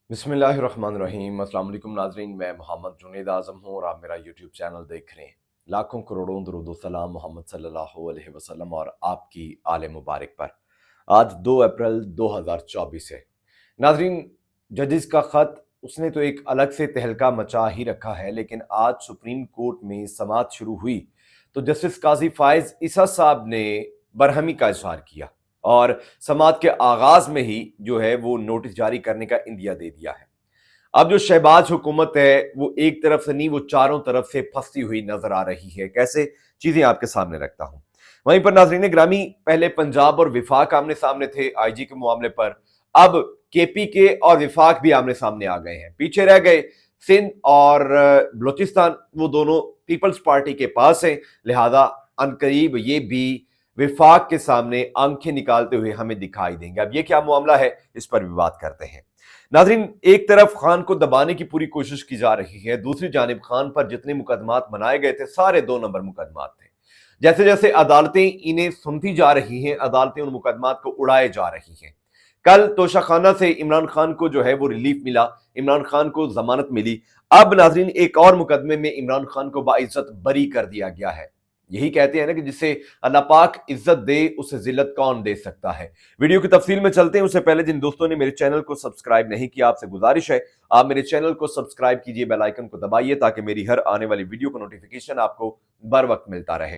بسم اللہ الرحمن الرحیم۔ السلام علیکم ناظرین، میں محمد جنید اعظم ہوں اور آپ میرا یوٹیوب چینل دیکھ رہے ہیں۔ لاکھوں کروڑوں درود و سلام محمد صلی اللہ علیہ وسلم اور آپ کی آل مبارک پر۔ آج 2 اپریل 2024 ہے۔ ناظرین، ججز کا خط اس نے تو ایک الگ سے تہلکہ مچا ہی رکھا ہے، لیکن آج سپریم کورٹ میں سماعت شروع ہوئی تو جسٹس قاضی فائز عیسیٰ صاحب نے برہمی کا اظہار کیا اور سماعت کے آغاز میں ہی جو ہے وہ نوٹس جاری کرنے کا عندیہ دے دیا ہے۔ اب جو شہباز حکومت ہے وہ ایک طرف سے نہیں، وہ چاروں طرف سے پھنستی ہوئی نظر آ رہی ہے۔ کیسے چیزیں آپ کے سامنے رکھتا ہوں۔ وہیں پر ناظرین گرامی، پہلے پنجاب اور وفاق آمنے سامنے تھے آئی جی کے معاملے پر، اب کے پی کے اور وفاق بھی آمنے سامنے آ گئے ہیں۔ پیچھے رہ گئے سندھ اور بلوچستان، وہ دونوں پیپلز پارٹی کے پاس ہیں، لہذا عنقریب یہ بھی وفاق کے سامنے آنکھیں نکالتے ہوئے ہمیں دکھائی دیں گے۔ اب یہ کیا معاملہ ہے، اس پر بھی بات کرتے ہیں۔ ناظرین، ایک طرف خان کو دبانے کی پوری کوشش کی جا رہی ہے، دوسری جانب خان پر جتنے مقدمات بنائے گئے تھے سارے 2 نمبر مقدمات تھے۔ جیسے جیسے عدالتیں انہیں سنتی جا رہی ہیں، عدالتیں ان مقدمات کو اڑائے جا رہی ہیں۔ کل توشہ خانہ سے عمران خان کو جو ہے وہ ریلیف ملا، عمران خان کو ضمانت ملی۔ اب ناظرین ایک اور مقدمے میں عمران خان کو باعزت بری کر دیا گیا ہے۔ یہی کہتے ہیں نا کہ جسے اللہ پاک عزت دے اسے ذلت کون دے سکتا ہے۔ ویڈیو کی تفصیل میں چلتے ہیں، اس سے پہلے جن دوستوں نے میرے چینل کو سبسکرائب نہیں کیا، آپ سے گزارش ہے آپ میرے چینل کو سبسکرائب کیجئے، بیل آئیکن کو دبائیے تاکہ میری ہر آنے والی ویڈیو کا نوٹیفیکیشن آپ کو بر وقت ملتا رہے۔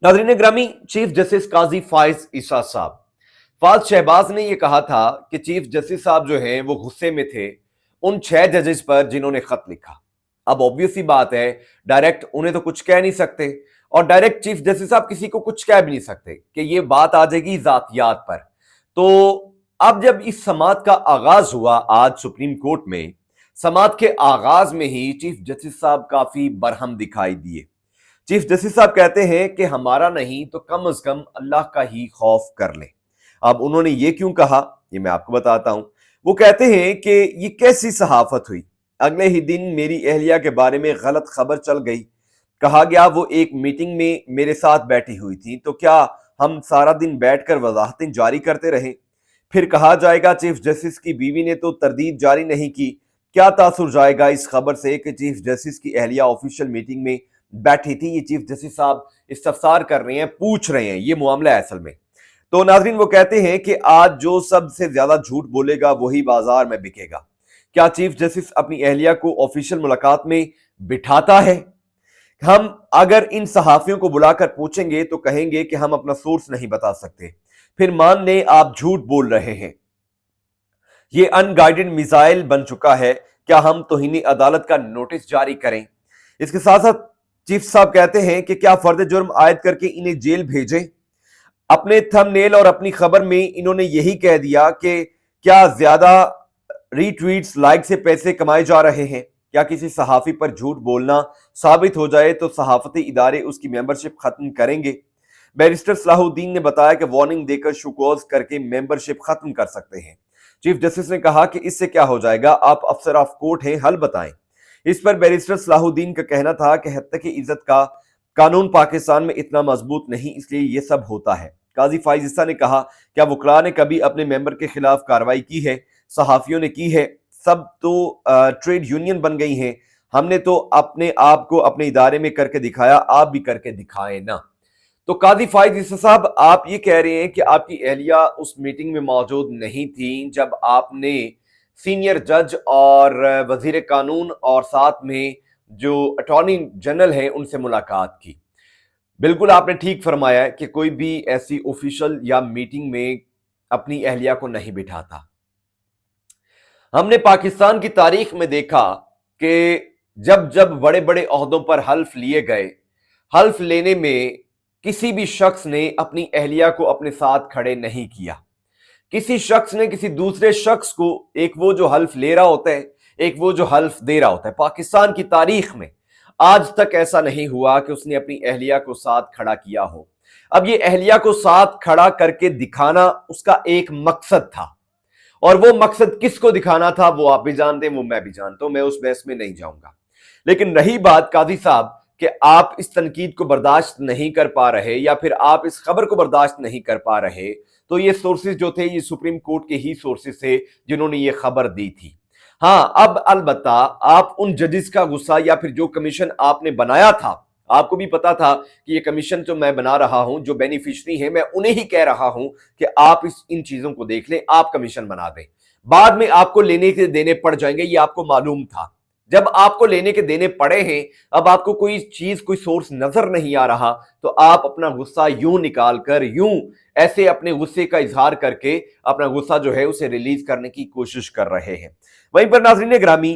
ناظرین گرامی، چیف جسٹس قاضی فائز عیسیٰ صاحب، فاض شہباز نے یہ کہا تھا کہ چیف جسٹس صاحب جو ہیں وہ غصے میں تھے ان 6 ججز پر جنہوں نے خط لکھا۔ اب obvious سی بات ہے، ڈائریکٹ انہیں تو کچھ کہہ نہیں سکتے، اور ڈائریکٹ چیف جسٹس صاحب کسی کو کچھ کہہ بھی نہیں سکتے کہ یہ بات آ جائے گی ذاتیات پر۔ تو اب جب اس سماعت کا آغاز ہوا آج سپریم کورٹ میں، سماعت کے آغاز میں ہی چیف جسٹس صاحب کافی برہم دکھائی دیے۔ چیف جسٹس صاحب کہتے ہیں کہ ہمارا نہیں تو کم از کم اللہ کا ہی خوف کر لیں۔ اب انہوں نے یہ کیوں کہا، یہ میں آپ کو بتاتا ہوں۔ وہ کہتے ہیں کہ یہ کیسی صحافت ہوئی، اگلے ہی دن میری اہلیہ کے بارے میں غلط خبر چل گئی، کہا گیا وہ ایک میٹنگ میں میرے ساتھ بیٹھی ہوئی تھی، تو کیا ہم سارا دن بیٹھ کر وضاحتیں جاری کرتے رہیں؟ پھر کہا جائے گا چیف جسٹس کی بیوی نے تو تردید جاری نہیں کی، کیا تاثر جائے گا اس خبر سے کہ چیف جسٹس کی اہلیہ آفیشیل میٹنگ میں بیٹھی تھی؟ یہ چیف جسٹس صاحب استفسار کر رہے ہیں، پوچھ رہے ہیں، یہ معاملہ ہے اصل میں۔ تو ناظرین وہ کہتے ہیں کہ آج جو سب سے زیادہ جھوٹ بولے گا وہی بازار میں بکے گا۔ کیا چیف جسٹس اپنی اہلیہ کو آفیشیل ملاقات میں بٹھاتا ہے؟ ہم اگر ان صحافیوں کو بلا کر پوچھیں گے تو کہیں گے کہ ہم اپنا سورس نہیں بتا سکتے، پھر مان لیں آپ جھوٹ بول رہے ہیں۔ یہ ان گائیڈڈ میزائل بن چکا ہے، کیا ہم توہین عدالت کا نوٹس جاری کریں؟ اس کے ساتھ ساتھ چیف صاحب کہتے ہیں کہ کیا فرد جرم عائد کر کے انہیں جیل بھیجیں؟ اپنے تھم نیل اور اپنی خبر میں انہوں نے یہی کہہ دیا کہ کیا زیادہ ری ٹویٹس لائک سے پیسے کمائے جا رہے ہیں؟ کیا کسی صحافی پر جھوٹ بولنا ثابت ہو جائے تو صحافتی ادارے اس کی ممبرشپ ختم کریں گے؟ بیرسٹر صلاح الدین نے بتایا کہ وارننگ دے کر شوکوز کر کے ممبرشپ ختم کر سکتے ہیں۔ چیف جسٹس نے کہا کہ اس سے کیا ہو جائے گا، آپ افسر آف کورٹ ہیں، حل بتائیں۔ اس پر بیرسٹر صلاح الدین کا کہنا تھا کہ حتیٰ کہ عزت کا قانون پاکستان میں اتنا مضبوط نہیں، اس لیے یہ سب ہوتا ہے۔ قاضی فائز عیسیٰ نے کہا کیا وکلاء نے کبھی اپنے ممبر کے خلاف کارروائی کی ہے؟ صحافیوں نے کی ہے، سب تو ٹریڈ یونین بن گئی ہیں، ہم نے تو اپنے آپ کو اپنے ادارے میں کر کے دکھایا، آپ بھی کر کے دکھائیں نا۔ تو قاضی فائز عیسیٰ صاحب، آپ یہ کہہ رہے ہیں کہ آپ کی اہلیہ اس میٹنگ میں موجود نہیں تھیں جب آپ نے سینئر جج اور وزیر قانون اور ساتھ میں جو اٹارنی جنرل ہیں ان سے ملاقات کی۔ بالکل آپ نے ٹھیک فرمایا ہے کہ کوئی بھی ایسی آفیشل یا میٹنگ میں اپنی اہلیہ کو نہیں بٹھاتا۔ ہم نے پاکستان کی تاریخ میں دیکھا کہ جب جب بڑے بڑے عہدوں پر حلف لیے گئے، حلف لینے میں کسی بھی شخص نے اپنی اہلیہ کو اپنے ساتھ کھڑے نہیں کیا۔ کسی شخص نے کسی دوسرے شخص کو، ایک وہ جو حلف لے رہا ہوتا ہے، ایک وہ جو حلف دے رہا ہوتا ہے، پاکستان کی تاریخ میں آج تک ایسا نہیں ہوا کہ اس نے اپنی اہلیہ کو ساتھ کھڑا کیا ہو۔ اب یہ اہلیہ کو ساتھ کھڑا کر کے دکھانا اس کا ایک مقصد تھا، اور وہ مقصد کس کو دکھانا تھا وہ آپ بھی جانتے ہیں، وہ میں بھی جانتا ہوں، میں اس بحث میں نہیں جاؤں گا۔ لیکن رہی بات قاضی صاحب کہ آپ اس تنقید کو برداشت نہیں کر پا رہے یا پھر آپ اس خبر کو برداشت نہیں کر پا رہے، تو یہ سورسز جو تھے یہ سپریم کورٹ کے ہی سورسز تھے جنہوں نے یہ خبر دی تھی۔ ہاں اب البتہ آپ ان ججز کا غصہ یا پھر جو کمیشن آپ نے بنایا تھا، آپ کو بھی پتا تھا کہ یہ کمیشن جو میں بنا رہا ہوں، جو بینیفیشری ہیں میں انہیں ہی کہہ رہا ہوں کہ آپ ان چیزوں کو دیکھ لیں، آپ کمیشن بنا دیں، بعد میں آپ کو لینے کے دینے پڑ جائیں گے، یہ آپ کو معلوم تھا۔ جب آپ کو لینے کے دینے پڑے ہیں، اب آپ کو کوئی چیز کوئی سورس نظر نہیں آ رہا، تو آپ اپنا غصہ یوں نکال کر، یوں ایسے اپنے غصے کا اظہار کر کے اپنا غصہ جو ہے اسے ریلیز کرنے کی کوشش کر رہے ہیں۔ وہیں پر ناظرین گرامی،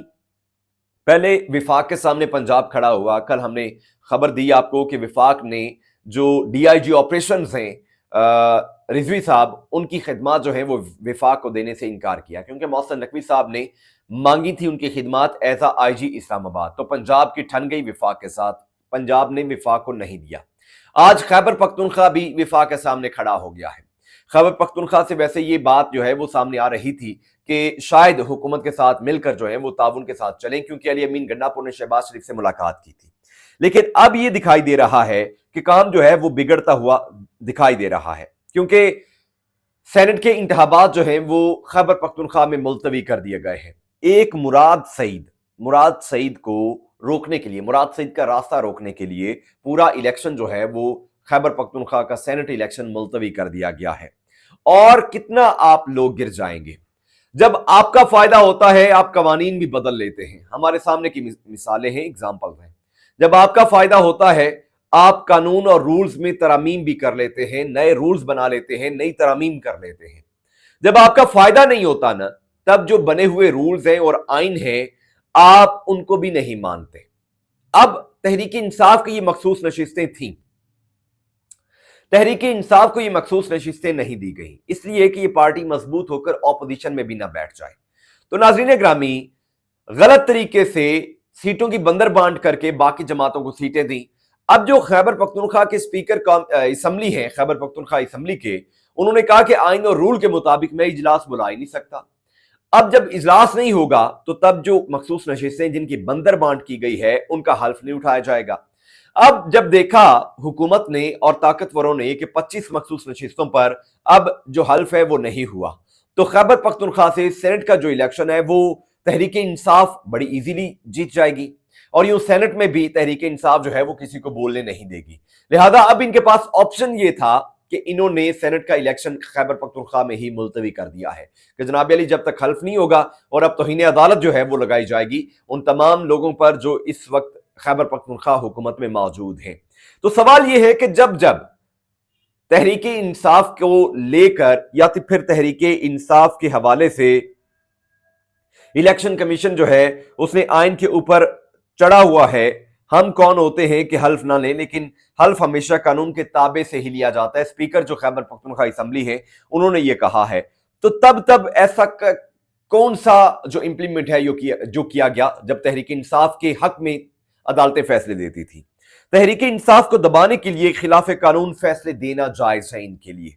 پہلے وفاق کے سامنے پنجاب کھڑا ہوا۔ کل ہم نے خبر دی آپ کو کہ وفاق نے جو ڈی آئی جی آپریشنز ہیں رضوی صاحب، ان کی خدمات جو ہیں وہ وفاق کو دینے سے انکار کیا، کیونکہ محسن نقوی صاحب نے مانگی تھی ان کی خدمات ایز آئی جی اسلام آباد، تو پنجاب کی ٹھن گئی وفاق کے ساتھ، پنجاب نے وفاق کو نہیں دیا۔ آج خیبر پختونخوا بھی وفاق کے سامنے کھڑا ہو گیا ہے۔ خیبر پختونخوا سے ویسے یہ بات جو ہے وہ سامنے آ رہی تھی کہ شاید حکومت کے ساتھ مل کر جو ہے وہ تعاون کے ساتھ چلیں، کیونکہ علی امین گنڈاپور نے شہباز شریف سے ملاقات کی تھی، لیکن اب یہ دکھائی دے رہا ہے کہ کام جو ہے وہ بگڑتا ہوا دکھائی دے رہا ہے، کیونکہ سینٹ کے انتخابات جو ہیں وہ خیبر پختونخوا میں ملتوی کر دیے گئے ہیں۔ ایک مراد سعید کو روکنے کے لیے، مراد سعید کا راستہ روکنے کے لیے پورا الیکشن جو ہے وہ خیبر پختونخوا کا سینٹ الیکشن ملتوی کر دیا گیا ہے۔ اور کتنا آپ لوگ گر جائیں گے جب آپ کا فائدہ ہوتا ہے، آپ قوانین بھی بدل لیتے ہیں۔ ہمارے سامنے کی مثالیں ہیں، اگزامپلز ہیں۔ جب آپ کا فائدہ ہوتا ہے، آپ قانون اور رولز میں ترامیم بھی کر لیتے ہیں، نئے رولز بنا لیتے ہیں، نئی ترامیم کر لیتے ہیں۔ جب آپ کا فائدہ نہیں ہوتا نا، تب جو بنے ہوئے رولز ہیں اور آئین ہیں، آپ ان کو بھی نہیں مانتے۔ اب تحریک انصاف کی یہ مخصوص نشستیں تھیں، تحریک انصاف کو یہ مخصوص نشستیں نہیں دی گئیں، اس لیے کہ یہ پارٹی مضبوط ہو کر اپوزیشن میں بھی نہ بیٹھ جائے۔ تو ناظرین گرامی، غلط طریقے سے سیٹوں کی بندر بانٹ کر کے باقی جماعتوں کو سیٹیں دیں۔ اب جو خیبر پختونخوا کے اسپیکر اسمبلی ہیں، خیبر پختونخوا اسمبلی کے، انہوں نے کہا کہ آئین اور رول کے مطابق میں اجلاس بلا ہی نہیں سکتا۔ اب جب اجلاس نہیں ہوگا تو تب جو مخصوص نشستیں جن کی بندر بانٹ کی گئی ہے ان کا حلف نہیں اٹھایا جائے گا۔ اب جب دیکھا حکومت نے اور طاقتوروں نے کہ 25 مخصوص نشستوں پر اب جو حلف ہے وہ نہیں ہوا، تو خیبر پختونخوا سے سینٹ کا جو الیکشن ہے وہ تحریک انصاف بڑی ایزیلی جیت جائے گی، اور یوں سینٹ میں بھی تحریک انصاف جو ہے وہ کسی کو بولنے نہیں دے گی۔ لہذا اب ان کے پاس آپشن یہ تھا کہ انہوں نے سینٹ کا الیکشن خیبر پختونخوا میں ہی ملتوی کر دیا ہے کہ جناب علی جب تک حلف نہیں ہوگا، اور اب توہین عدالت جو ہے وہ لگائی جائے گی ان تمام لوگوں پر جو اس وقت خیبر پختونخوا حکومت میں موجود ہیں۔ تو سوال یہ ہے کہ جب تحریک انصاف کو لے کر یا پھر تحریک انصاف کے حوالے سے الیکشن کمیشن جو ہے اس نے آئین کے اوپر چڑھا ہوا ہے، ہم کون ہوتے ہیں کہ حلف نہ لیں، لیکن حلف ہمیشہ قانون کے تابع سے ہی لیا جاتا ہے۔ اسپیکر جو خیبر پختونخوا اسمبلی ہے انہوں نے یہ کہا ہے، تو تب ایسا کون سا جو امپلیمنٹ ہے جو کیا گیا جب تحریک انصاف کے حق میں عدالتیں فیصلے دیتی تھی۔ تحریک انصاف کو دبانے کے لیے خلاف قانون فیصلے دینا جائز ہے، ان کے لیے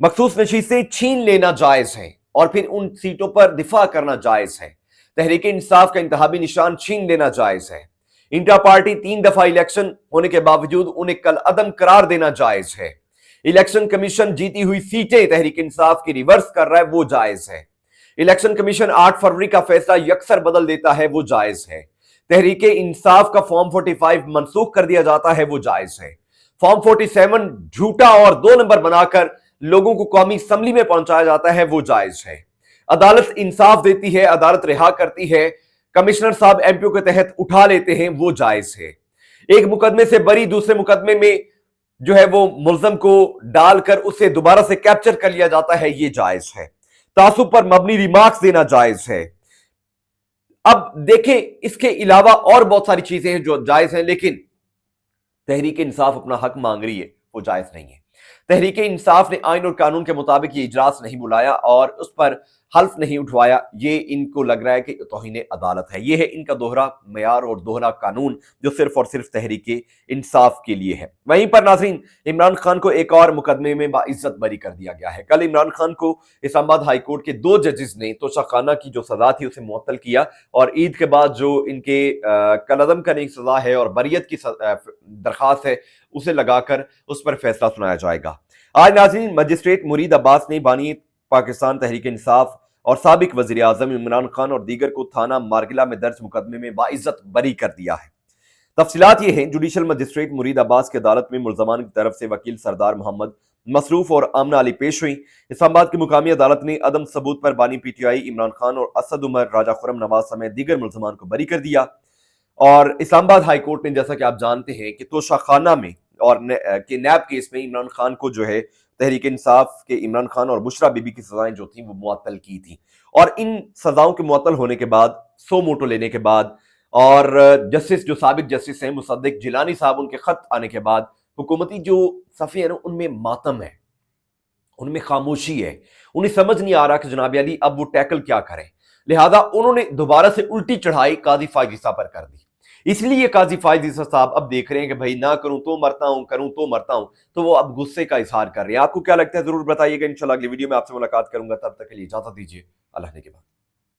مخصوص نشستیں چھین لینا جائز ہے، اور پھر ان سیٹوں پر دفاع کرنا جائز ہے۔ تحریک انصاف کا انتخابی نشان چھین لینا جائز ہے۔ انٹرا پارٹی 3 دفعہ الیکشن ہونے کے باوجود انہیں کل عدم قرار دینا جائز ہے۔ الیکشن کمیشن جیتی ہوئی سیٹیں تحریک انصاف کی ریورس کر رہا ہے، وہ جائز ہے۔ الیکشن کمیشن 8 فروری کا فیصلہ یکسر بدل دیتا ہے، وہ جائز ہے۔ تحریک انصاف کا فارم 45 منسوخ کر دیا جاتا ہے، وہ جائز ہے۔ فارم 47 جھوٹا اور 2 نمبر بنا کر لوگوں کو قومی اسمبلی میں پہنچایا جاتا ہے، وہ جائز ہے۔ عدالت انصاف دیتی ہے، عدالت رہا کرتی ہے، کمشنر صاحب ایم پی او کے تحت اٹھا لیتے ہیں، وہ جائز ہے۔ ایک مقدمے سے بری دوسرے مقدمے میں جو ہے وہ ملزم کو ڈال کر اسے دوبارہ سے کیپچر کر لیا جاتا ہے، یہ جائز ہے۔ تعصب پر مبنی ریمارکس دینا جائز ہے۔ اب دیکھیں اس کے علاوہ اور بہت ساری چیزیں ہیں جو جائز ہیں، لیکن تحریک انصاف اپنا حق مانگ رہی ہے، وہ جائز نہیں ہے۔ تحریک انصاف نے آئین اور قانون کے مطابق یہ اجلاس نہیں بلایا اور اس پر حلف نہیں اٹھوایا، یہ ان کو لگ رہا ہے کہ توہین عدالت ہے۔ یہ ہے ان کا دوہرا معیار اور دوہرا قانون جو صرف اور صرف تحریک انصاف کے لیے ہے۔ وہیں پر ناظرین، عمران خان کو ایک اور مقدمے میں باعزت بری کر دیا گیا ہے۔ کل عمران خان کو اسلام آباد ہائی کورٹ کے 2 ججز نے توشہ کی جو سزا تھی اسے معطل کیا، اور عید کے بعد جو ان کے کالعدم کرنے کی سزا ہے اور بریت کی درخواست ہے اسے لگا کر اس پر فیصلہ سنایا جائے گا۔ آج ناظرین، مجسٹریٹ مرید عباس نے بانی پاکستان تحریک انصاف اور سابق وزیر اعظم عمران خان اور دیگر کو تھانہ مارگلہ میں درج مقدمے میں باعزت بری کر دیا ہے۔ تفصیلات یہ ہیں، جوڈیشل مجسٹریٹ مرید عباس کی عدالت میں ملزمان کی طرف سے وکیل سردار محمد مصروف اور آمنہ علی پیش ہوئی۔ اسلام آباد کی مقامی عدالت نے عدم ثبوت پر بانی P T I Imran Khan اور اسد عمر، راجہ خرم نواز سمیت دیگر ملزمان کو بری کر دیا۔ اور اسلام آباد ہائی کورٹ نے جیسا کہ آپ جانتے ہیں کہ توشہ خانہ میں اور نیب کیس میں عمران خان کو جو ہے تحریک انصاف کے عمران خان اور بشرا بی بی کی سزائیں جو تھیں وہ معطل کی تھیں، اور ان سزاؤں کے معطل ہونے کے بعد، سو موٹو لینے کے بعد، اور جسٹس جو سابق جسٹس ہیں مصدق جیلانی صاحب ان کے خط آنے کے بعد، حکومتی جو صفحے ہیں ان میں ماتم ہے، ان میں خاموشی ہے، انہیں سمجھ نہیں آ رہا کہ جناب علی اب وہ ٹیکل کیا کریں، لہذا انہوں نے دوبارہ سے الٹی چڑھائی قاضی فائز عیسیٰ پر کر دی۔ اس لیے قاضی فائز عیسیٰ صاحب اب دیکھ رہے ہیں کہ بھائی نہ کروں تو مرتا ہوں، کروں تو مرتا ہوں، تو وہ اب غصے کا اظہار کر رہے ہیں۔ آپ کو کیا لگتا ہے ضرور بتائیے گا، انشاءاللہ اگلی ویڈیو میں آپ سے ملاقات کروں گا، تب تک کے لیے اجازت دیجیے، اللہ نے کے بعد۔